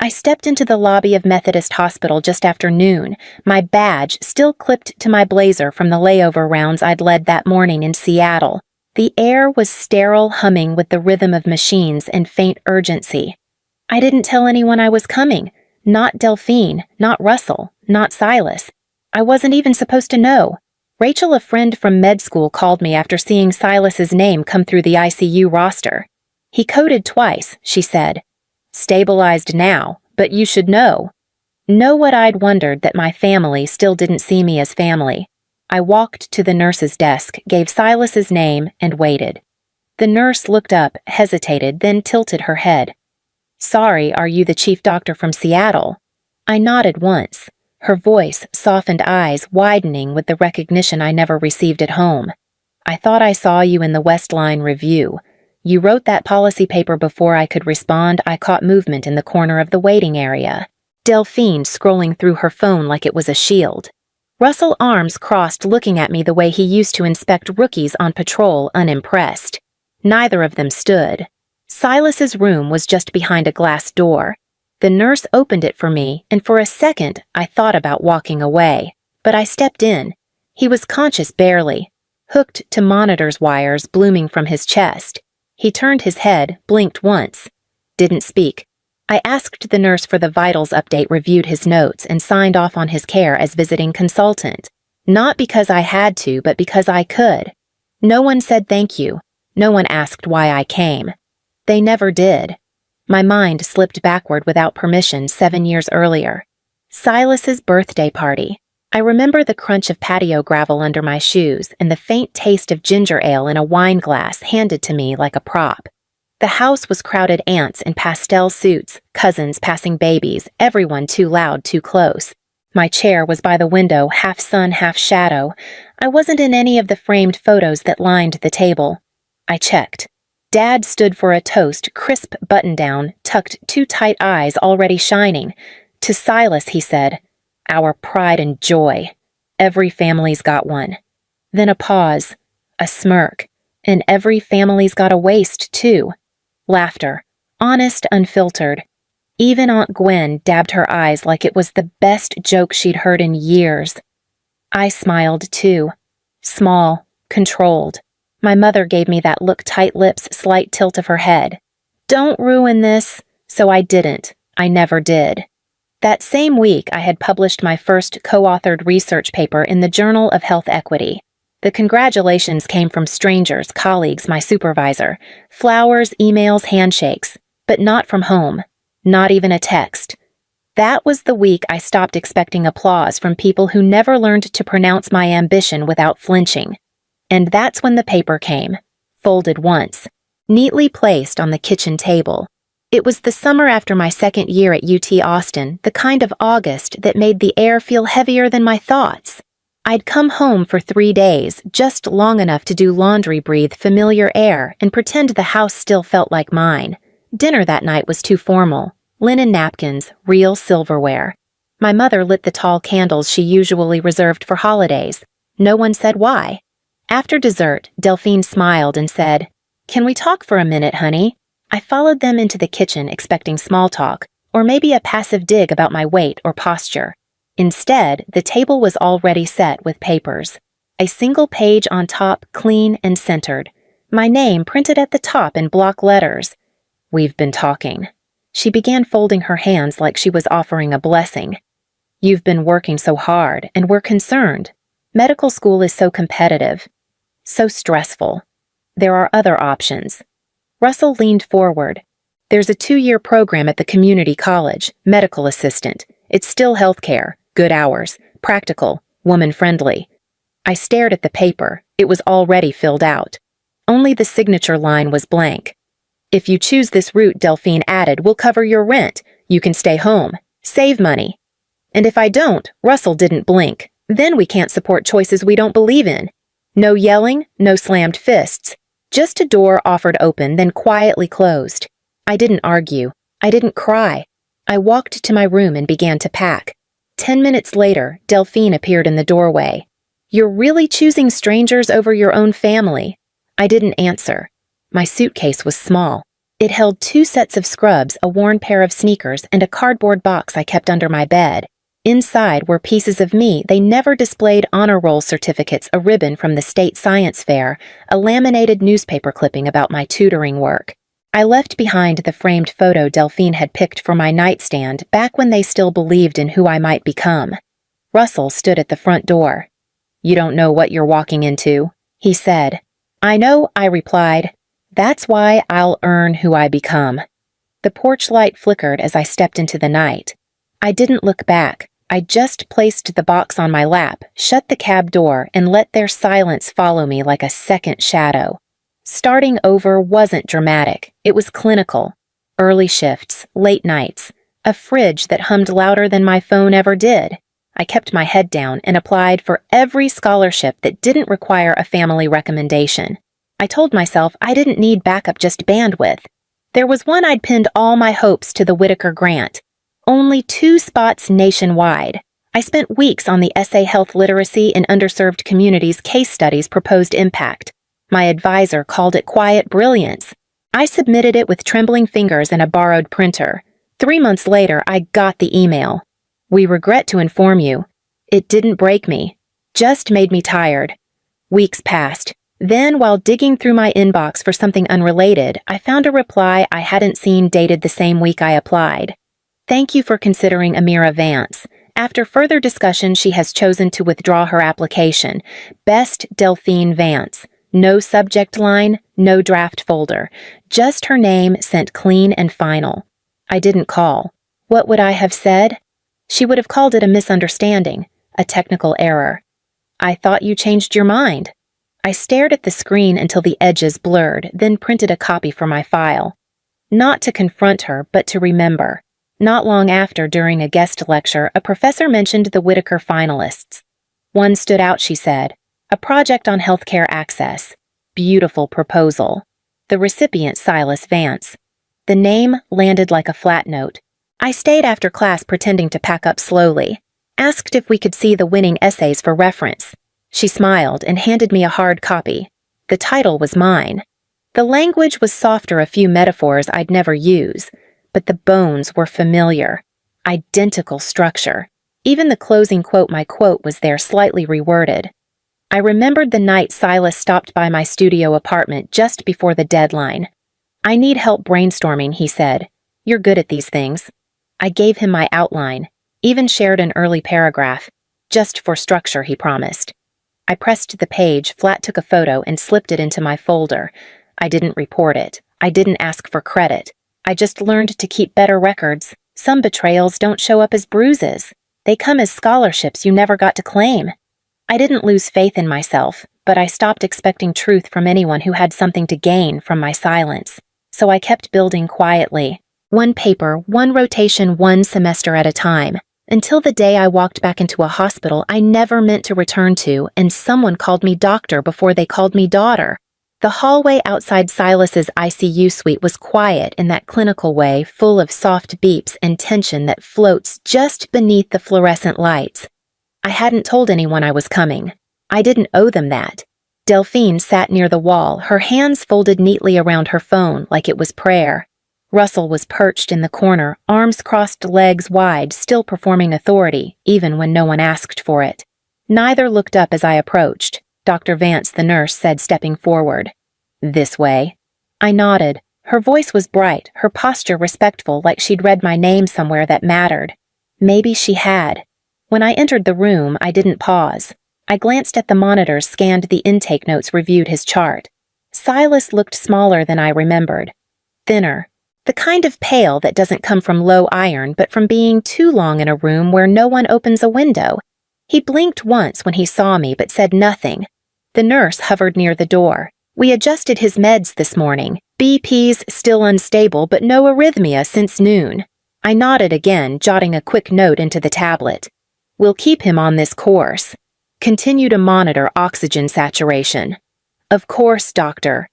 I stepped into the lobby of Methodist Hospital just after noon, my badge still clipped to my blazer from the layover rounds I'd led that morning in Seattle. The air was sterile, humming with the rhythm of machines and faint urgency. I didn't tell anyone I was coming. Not Delphine, not Russell, not Silas. I wasn't even supposed to know. Rachel, a friend from med school, called me after seeing Silas's name come through the ICU roster. He coded twice, she said. Stabilized now, but you should know. Know what I'd wondered, that my family still didn't see me as family. I walked to the nurse's desk, gave Silas's name, and waited. The nurse looked up, hesitated, then tilted her head. Sorry, are you the chief doctor from Seattle? I nodded once. Her voice, softened eyes widening with the recognition I never received at home. I thought I saw you in the Westline Review. You wrote that policy paper before I could respond. I caught movement in the corner of the waiting area. Delphine scrolling through her phone like it was a shield. Russell, arms crossed, looking at me the way he used to inspect rookies on patrol, unimpressed. Neither of them stood. Silas's room was just behind a glass door. The nurse opened it for me, and for a second I thought about walking away. But I stepped in. He was conscious barely, hooked to monitor's wires blooming from his chest. He turned his head, blinked once. Didn't speak. I asked the nurse for the vitals update, reviewed his notes, and signed off on his care as visiting consultant. Not because I had to, but because I could. No one said thank you. No one asked why I came. They never did. My mind slipped backward without permission 7 years earlier. Silas's birthday party. I remember the crunch of patio gravel under my shoes and the faint taste of ginger ale in a wine glass handed to me like a prop. The house was crowded, aunts in pastel suits, cousins passing babies, everyone too loud, too close. My chair was by the window, half sun, half shadow. I wasn't in any of the framed photos that lined the table. I checked. Dad stood for a toast, crisp button-down, tucked, too tight eyes already shining. To Silas he said, "Our pride and joy. Every family's got one." Then a pause, a smirk, and every family's got a waist, too. Laughter, honest, unfiltered. Even Aunt Gwen dabbed her eyes like it was the best joke she'd heard in years. I smiled, too. Small, controlled. My mother gave me that look, tight lips, slight tilt of her head. Don't ruin this. So I didn't. I never did. That same week, I had published my first co-authored research paper in the Journal of Health Equity. The congratulations came from strangers, colleagues, my supervisor. Flowers, emails, handshakes. But not from home. Not even a text. That was the week I stopped expecting applause from people who never learned to pronounce my ambition without flinching. And that's when the paper came, folded once, neatly placed on the kitchen table. It was the summer after my second year at UT Austin, the kind of August that made the air feel heavier than my thoughts. I'd come home for 3 days, just long enough to do laundry, breathe familiar air, and pretend the house still felt like mine. Dinner that night was too formal. Linen napkins, real silverware. My mother lit the tall candles she usually reserved for holidays. No one said why. After dessert, Delphine smiled and said, "Can we talk for a minute, honey?" I followed them into the kitchen expecting small talk, or maybe a passive dig about my weight or posture. Instead, the table was already set with papers. A single page on top, clean and centered. My name printed at the top in block letters. "We've been talking." She began folding her hands like she was offering a blessing. "You've been working so hard, and we're concerned. Medical school is so competitive. So stressful. There are other options." Russell leaned forward. "There's a 2-year program at the community college, medical assistant. It's still healthcare, good hours, practical, woman-friendly." I stared at the paper. It was already filled out. Only the signature line was blank. "If you choose this route," Delphine added, "we'll cover your rent. You can stay home. Save money. And if I don't," Russell didn't blink, "then we can't support choices we don't believe in." No yelling, no slammed fists. Just a door offered open, then quietly closed. I didn't argue. I didn't cry. I walked to my room and began to pack. 10 minutes later, Delphine appeared in the doorway. "You're really choosing strangers over your own family?" I didn't answer. My suitcase was small. It held 2 sets of scrubs, a worn pair of sneakers, and a cardboard box I kept under my bed. Inside were pieces of me they never displayed: honor roll certificates, a ribbon from the state science fair, a laminated newspaper clipping about my tutoring work. I left behind the framed photo Delphine had picked for my nightstand back when they still believed in who I might become. Russell stood at the front door. "You don't know what you're walking into," he said. "I know," I replied. "That's why I'll earn who I become." The porch light flickered as I stepped into the night. I didn't look back. I just placed the box on my lap, shut the cab door, and let their silence follow me like a second shadow. Starting over wasn't dramatic. It was clinical. Early shifts, late nights, a fridge that hummed louder than my phone ever did. I kept my head down and applied for every scholarship that didn't require a family recommendation. I told myself I didn't need backup, just bandwidth. There was one I'd pinned all my hopes to: the Whitaker grant. Only 2 spots nationwide. I spent weeks on the essay Health Literacy in Underserved Communities case studies proposed impact. My advisor called it quiet brilliance. I submitted it with trembling fingers and a borrowed printer. 3 months later, I got the email. "We regret to inform you." It didn't break me, just made me tired. Weeks passed. Then, while digging through my inbox for something unrelated, I found a reply I hadn't seen dated the same week I applied. "Thank you for considering Amira Vance. After further discussion, she has chosen to withdraw her application. Best Delphine Vance." No subject line, no draft folder. Just her name, sent clean and final. I didn't call. What would I have said? She would have called it a misunderstanding, a technical error. "I thought you changed your mind." I stared at the screen until the edges blurred, then printed a copy for my file. Not to confront her, but to remember. Not long after, during a guest lecture, a professor mentioned the Whitaker finalists. One stood out, she said. A project on healthcare access. Beautiful proposal. The recipient, Silas Vance. The name landed like a flat note. I stayed after class pretending to pack up slowly. Asked if we could see the winning essays for reference. She smiled and handed me a hard copy. The title was mine. The language was softer, a few metaphors I'd never use, but the bones were familiar. Identical structure. Even the closing quote, my quote, was there, slightly reworded. I remembered the night Silas stopped by my studio apartment just before the deadline. "I need help brainstorming," he said. "You're good at these things." I gave him my outline, even shared an early paragraph. "Just for structure," he promised. I pressed the page, flat took a photo, and slipped it into my folder. I didn't report it. I didn't ask for credit. I just learned to keep better records. Some betrayals don't show up as bruises. They come as scholarships you never got to claim. I didn't lose faith in myself, but I stopped expecting truth from anyone who had something to gain from my silence. So I kept building quietly. One paper, one rotation, one semester at a time. Until the day I walked back into a hospital I never meant to return to, and someone called me doctor before they called me daughter. The hallway outside Silas's ICU suite was quiet in that clinical way, full of soft beeps and tension that floats just beneath the fluorescent lights. I hadn't told anyone I was coming. I didn't owe them that. Delphine sat near the wall, her hands folded neatly around her phone like it was prayer. Russell was perched in the corner, arms crossed, legs wide, still performing authority, even when no one asked for it. Neither looked up as I approached. Dr. Vance, the nurse, said, stepping forward. "This way." I nodded. Her voice was bright, her posture respectful, like she'd read my name somewhere that mattered. Maybe she had. When I entered the room, I didn't pause. I glanced at the monitors, scanned the intake notes, reviewed his chart. Silas looked smaller than I remembered. Thinner. The kind of pale that doesn't come from low iron, but from being too long in a room where no one opens a window. He blinked once when he saw me, but said nothing. The nurse hovered near the door. "We adjusted his meds this morning. BP's still unstable, but no arrhythmia since noon." I nodded again, jotting a quick note into the tablet. "We'll keep him on this course. Continue to monitor oxygen saturation." "Of course, doctor."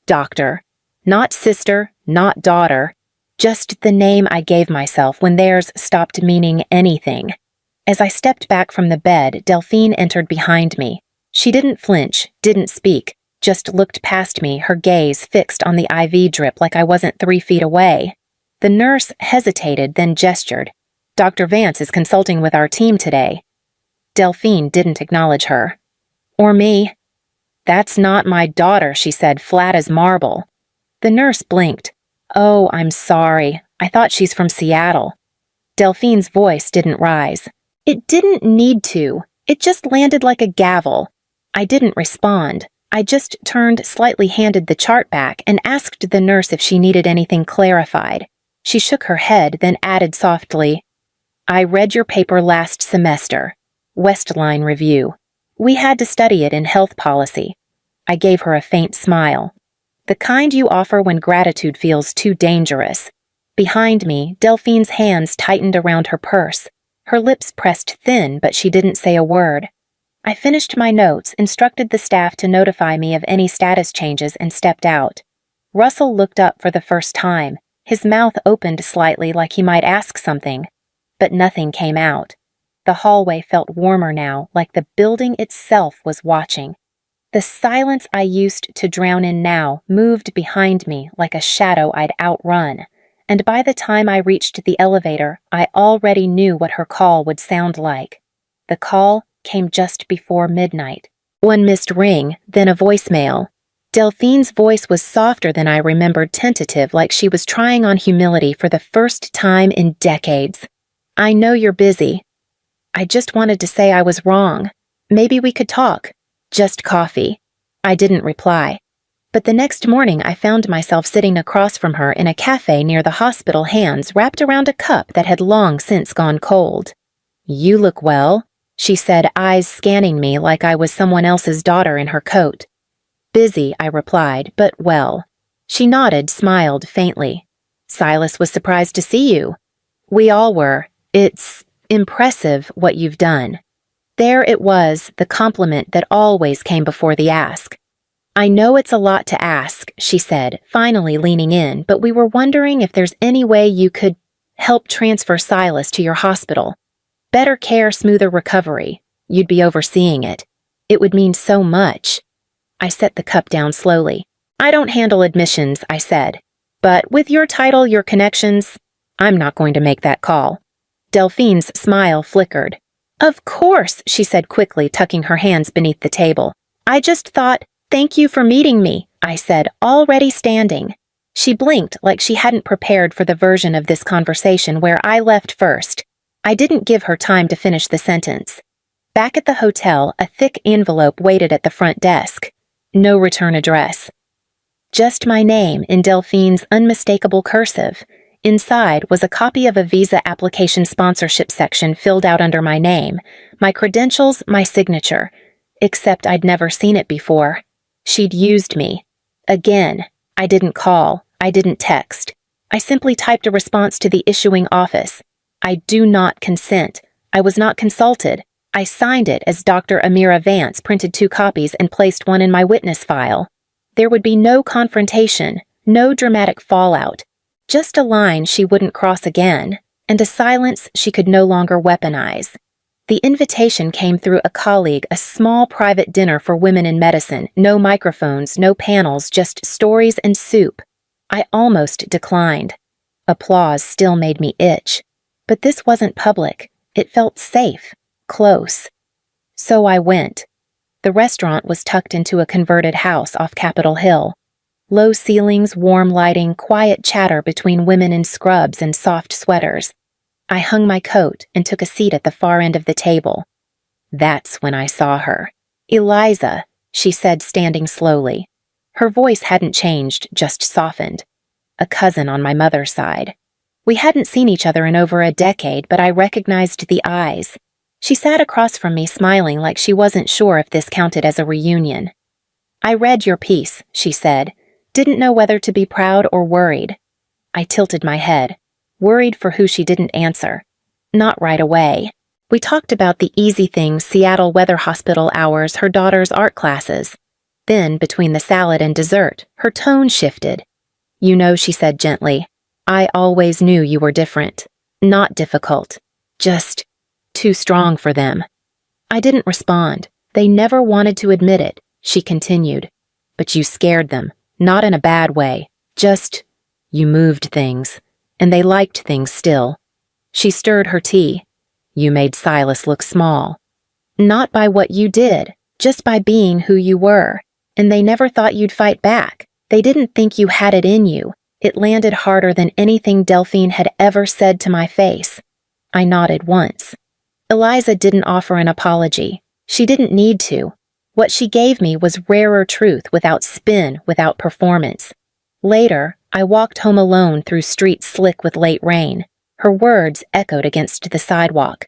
Doctor. Not sister, not daughter. Just the name I gave myself when theirs stopped meaning anything. As I stepped back from the bed, Delphine entered behind me. She didn't flinch, didn't speak, just looked past me, her gaze fixed on the IV drip like I wasn't 3 feet away. The nurse hesitated, then gestured. "Dr. Vance is consulting with our team today." Delphine didn't acknowledge her. "Or me." "That's not my daughter," she said, flat as marble. The nurse blinked. "Oh, I'm sorry. I thought she's from Seattle." Delphine's voice didn't rise. It didn't need to. It just landed like a gavel. I didn't respond. I just turned, slightly handed the chart back, and asked the nurse if she needed anything clarified. She shook her head, then added softly, "I read your paper last semester. Westline Review. We had to study it in health policy." I gave her a faint smile. The kind you offer when gratitude feels too dangerous. Behind me, Delphine's hands tightened around her purse. Her lips pressed thin, but she didn't say a word. I finished my notes, instructed the staff to notify me of any status changes, and stepped out. Russell looked up for the first time. His mouth opened slightly like he might ask something, but nothing came out. The hallway felt warmer now, like the building itself was watching. The silence I used to drown in now moved behind me like a shadow I'd outrun, and by the time I reached the elevator, I already knew what her call would sound like. The call came just before midnight. One missed ring, then a voicemail. Delphine's voice was softer than I remembered, tentative, like she was trying on humility for the first time in decades. "I know you're busy. I just wanted to say I was wrong. Maybe we could talk. Just coffee." I didn't reply. But the next morning I found myself sitting across from her in a cafe near the hospital, hands wrapped around a cup that had long since gone cold. "You look well," she said, eyes scanning me like I was someone else's daughter in her coat. "Busy," I replied, "but well." She nodded, smiled faintly. "Silas was surprised to see you." "We all were. It's impressive what you've done." There it was, the compliment that always came before the ask. "I know it's a lot to ask," she said, finally leaning in, "but we were wondering if there's any way you could help transfer Silas to your hospital. Better care, smoother recovery. You'd be overseeing it. It would mean so much." I set the cup down slowly. "I don't handle admissions," I said. "But with your title, your connections, I'm not going to make that call." Delphine's smile flickered. "Of course," she said quickly, tucking her hands beneath the table. "I just thought, thank you for meeting me," I said, already standing. She blinked like she hadn't prepared for the version of this conversation where I left first. I didn't give her time to finish the sentence. Back at the hotel, a thick envelope waited at the front desk. No return address. Just my name in Delphine's unmistakable cursive. Inside was a copy of a visa application sponsorship section filled out under my name, my credentials, my signature. Except I'd never seen it before. She'd used me. Again, I didn't call. I didn't text. I simply typed a response to the issuing office. "I do not consent. I was not consulted." I signed it as Dr. Amira Vance, printed 2 copies and placed one in my witness file. There would be no confrontation, no dramatic fallout, just a line she wouldn't cross again, and a silence she could no longer weaponize. The invitation came through a colleague, a small private dinner for women in medicine, no microphones, no panels, just stories and soup. I almost declined. Applause still made me itch. But this wasn't public. It felt safe. Close. So I went. The restaurant was tucked into a converted house off Capitol Hill. Low ceilings, warm lighting, quiet chatter between women in scrubs and soft sweaters. I hung my coat and took a seat at the far end of the table. That's when I saw her. "Eliza," she said, standing slowly. Her voice hadn't changed, just softened. A cousin on my mother's side. We hadn't seen each other in over a decade, but I recognized the eyes. She sat across from me, smiling like she wasn't sure if this counted as a reunion. "I read your piece," she said. Didn't know whether to be proud or worried. I tilted my head, worried for who she didn't answer. Not right away. We talked about the easy things, Seattle Weather Hospital hours, her daughter's art classes. Then, between the salad and dessert, her tone shifted. "You know," she said gently, "I always knew you were different. Not difficult. Just too strong for them." I didn't respond. They never wanted to admit it, she continued. But you scared them, not in a bad way. Just, you moved things, and they liked things still. She stirred her tea. You made Silas look small. Not by what you did, just by being who you were. And they never thought you'd fight back. They didn't think you had it in you. It landed harder than anything Delphine had ever said to my face. I nodded once. Eliza didn't offer an apology. She didn't need to. What she gave me was rarer truth without spin, without performance. Later, I walked home alone through streets slick with late rain. Her words echoed against the sidewalk.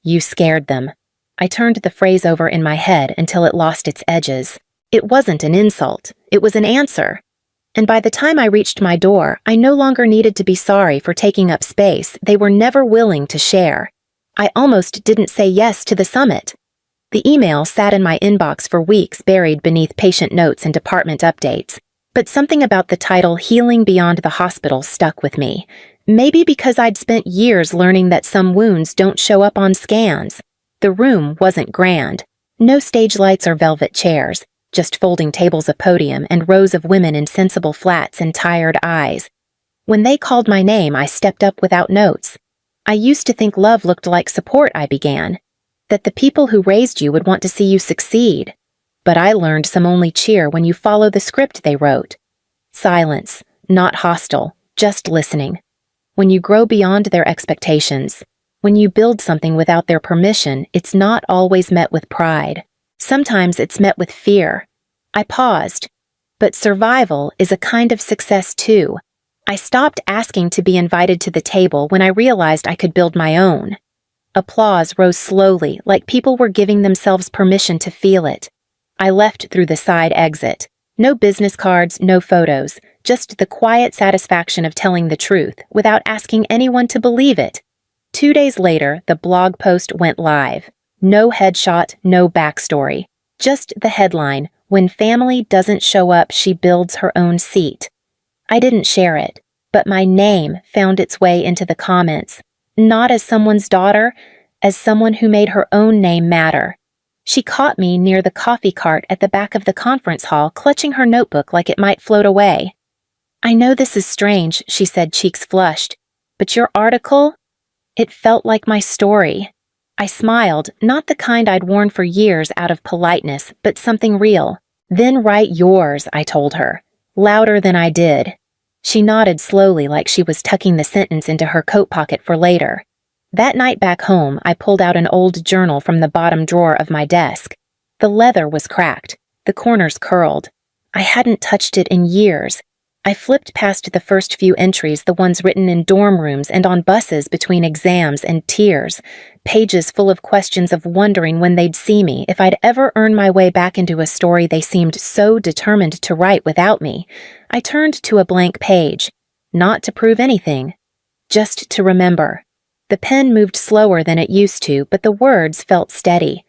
You scared them. I turned the phrase over in my head until it lost its edges. It wasn't an insult. It was an answer. And by the time I reached my door, I no longer needed to be sorry for taking up space they were never willing to share. I almost didn't say yes to the summit. The email sat in my inbox for weeks, buried beneath patient notes and department updates. But something about the title Healing Beyond the Hospital stuck with me. Maybe because I'd spent years learning that some wounds don't show up on scans. The room wasn't grand. No stage lights or velvet chairs. Just folding tables, a podium, and rows of women in sensible flats and tired eyes. When they called my name, I stepped up without notes. I used to think love looked like support, I began. That the people who raised you would want to see you succeed. But I learned some only cheer when you follow the script they wrote. Silence, not hostile, just listening. When you grow beyond their expectations, when you build something without their permission, it's not always met with pride. Sometimes it's met with fear. I paused. But survival is a kind of success too. I stopped asking to be invited to the table when I realized I could build my own. Applause rose slowly, like people were giving themselves permission to feel it. I left through the side exit. No business cards, no photos, just the quiet satisfaction of telling the truth without asking anyone to believe it. 2 days later, the blog post went live. No headshot, no backstory. Just the headline, When Family Doesn't Show Up, She Builds Her Own Seat. I didn't share it, but my name found its way into the comments. Not as someone's daughter, as someone who made her own name matter. She caught me near the coffee cart at the back of the conference hall, clutching her notebook like it might float away. I know this is strange, she said, cheeks flushed, but your article? It felt like my story. I smiled, not the kind I'd worn for years out of politeness, but something real. Then write yours, I told her, louder than I did. She nodded slowly like she was tucking the sentence into her coat pocket for later. That night back home, I pulled out an old journal from the bottom drawer of my desk. The leather was cracked, the corners curled. I hadn't touched it in years. I flipped past the first few entries, the ones written in dorm rooms and on buses between exams and tears, pages full of questions of wondering when they'd see me, if I'd ever earn my way back into a story they seemed so determined to write without me. I turned to a blank page, not to prove anything, just to remember. The pen moved slower than it used to, but the words felt steady.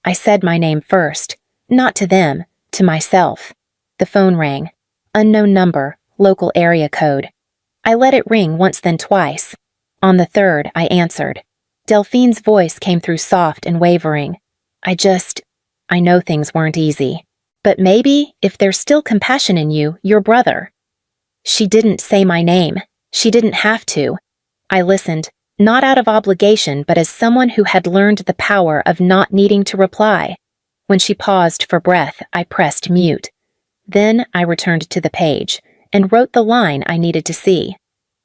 I said my name first, not to them, to myself. The phone rang. Unknown number. Local area code. I let it ring once, then twice. On the third, I answered. Delphine's voice came through soft and wavering. I know things weren't easy. But maybe, if there's still compassion in you, your brother. She didn't say my name. She didn't have to. I listened, not out of obligation, but as someone who had learned the power of not needing to reply. When she paused for breath, I pressed mute. Then I returned to the page and wrote the line I needed to see.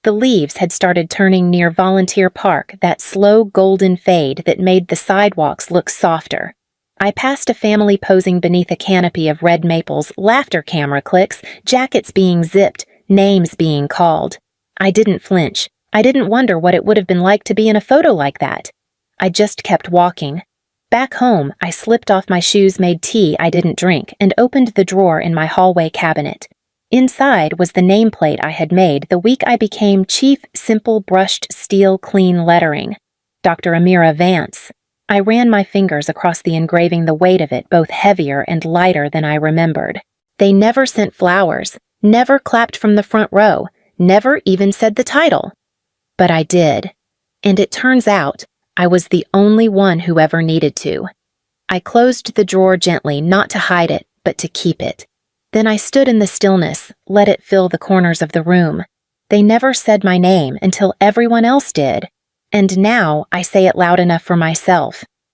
The leaves had started turning near Volunteer Park, that slow golden fade that made the sidewalks look softer. I passed a family posing beneath a canopy of red maples, laughter camera clicks, jackets being zipped, names being called. I didn't flinch. I didn't wonder what it would have been like to be in a photo like that. I just kept walking. Back home, I slipped off my shoes, made tea I didn't drink, and opened the drawer in my hallway cabinet. Inside was the nameplate I had made the week I became Chief Simple Brushed Steel Clean Lettering. Dr. Amira Vance. I ran my fingers across the engraving, the weight of it both heavier and lighter than I remembered. They never sent flowers, never clapped from the front row, never even said the title. But I did. And it turns out, I was the only one who ever needed to. I closed the drawer gently, not to hide it, but to keep it. Then I stood in the stillness, let it fill the corners of the room. They never said my name until everyone else did. And now I say it loud enough for myself.